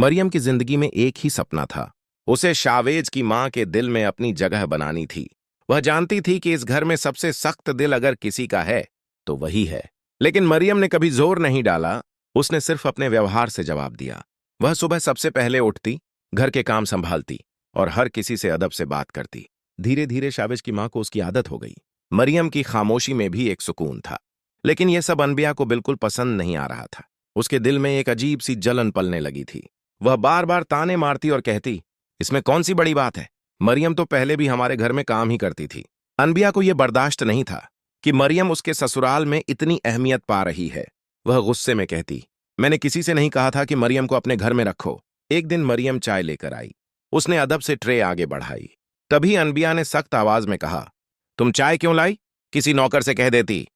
मरियम की जिंदगी में एक ही सपना था। उसे शावेज की मां के दिल में अपनी जगह बनानी थी। वह जानती थी कि इस घर में सबसे सख्त दिल अगर किसी का है तो वही है। लेकिन मरियम ने कभी जोर नहीं डाला। उसने सिर्फ अपने व्यवहार से जवाब दिया। वह सुबह सबसे पहले उठती, घर के काम संभालती और हर किसी से अदब से बात करती। धीरे धीरे शावेज की मां को उसकी आदत हो गई। मरियम की खामोशी में भी एक सुकून था। लेकिन यह सब अनबिया को बिल्कुल पसंद नहीं आ रहा था। उसके दिल में एक अजीब सी जलन पलने लगी थी। वह बार बार ताने मारती और कहती, इसमें कौन सी बड़ी बात है? मरियम तो पहले भी हमारे घर में काम ही करती थी। अनबिया को यह बर्दाश्त नहीं था कि मरियम उसके ससुराल में इतनी अहमियत पा रही है। वह गुस्से में कहती, मैंने किसी से नहीं कहा था कि मरियम को अपने घर में रखो। एक दिन मरियम चाय लेकर आई। उसने अदब से ट्रे आगे बढ़ाई। तभी अनबिया ने सख्त आवाज में कहा, तुम चाय क्यों लाई? किसी नौकर से कह देती,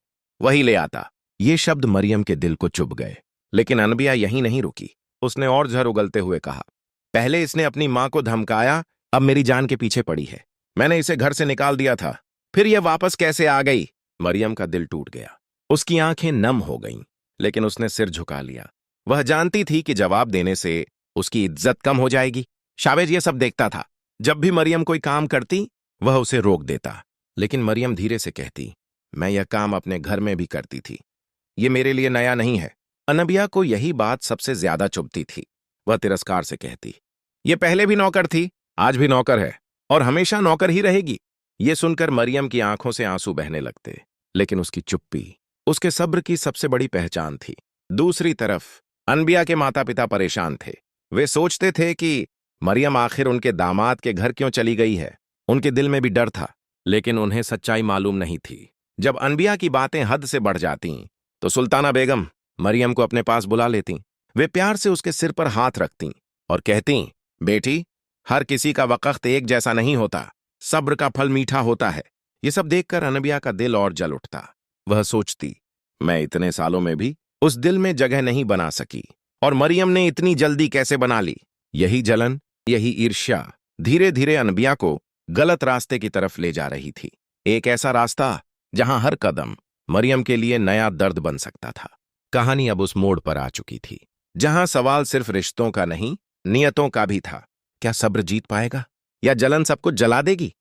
वही ले आता। ये शब्द मरियम के दिल को चुभ गए। लेकिन अनबिया यहीं नहीं रुकी। उसने और झर उगलते हुए कहा, पहले इसने अपनी मां को धमकाया, अब मेरी जान के पीछे पड़ी है। मैंने इसे घर से निकाल दिया था, फिर यह वापस कैसे आ गई? मरियम का दिल टूट गया। उसकी आंखें नम हो गईं, लेकिन उसने सिर झुका लिया। वह जानती थी कि जवाब देने से उसकी इज्जत कम हो जाएगी। शावेज ये सब देखता था। जब भी मरियम कोई काम करती, वह उसे रोक देता। लेकिन मरियम धीरे से कहती, मैं यह काम अपने घर में भी करती थी। ये मेरे लिए नया नहीं है। अनबिया को यही बात सबसे ज्यादा चुभती थी। वह तिरस्कार से कहती, ये पहले भी नौकर थी, आज भी नौकर है और हमेशा नौकर ही रहेगी। ये सुनकर मरियम की आंखों से आंसू बहने लगते। लेकिन उसकी चुप्पी उसके सब्र की सबसे बड़ी पहचान थी। दूसरी तरफ अनबिया के माता पिता परेशान थे। वे सोचते थे कि मरियम आखिर उनके दामाद के घर क्यों चली गई है। उनके दिल में भी डर था, लेकिन उन्हें सच्चाई मालूम नहीं थी। जब अनबिया की बातें हद से बढ़ जातीं, तो सुल्ताना बेगम मरियम को अपने पास बुला लेतीं। वे प्यार से उसके सिर पर हाथ रखतीं और कहतीं, बेटी, हर किसी का वक्त एक जैसा नहीं होता। सब्र का फल मीठा होता है। ये सब देखकर अनबिया का दिल और जल उठता। वह सोचती, मैं इतने सालों में भी उस दिल में जगह नहीं बना सकी, और मरियम ने इतनी जल्दी कैसे बना ली? यही जलन, यही ईर्ष्या धीरे धीरे अनबिया को गलत रास्ते की तरफ ले जा रही थी। एक ऐसा रास्ता जहां हर कदम मरियम के लिए नया दर्द बन सकता था। कहानी अब उस मोड़ पर आ चुकी थी जहां सवाल सिर्फ रिश्तों का नहीं, नियतों का भी था। क्या सब्र जीत पाएगा या जलन सबको जला देगी?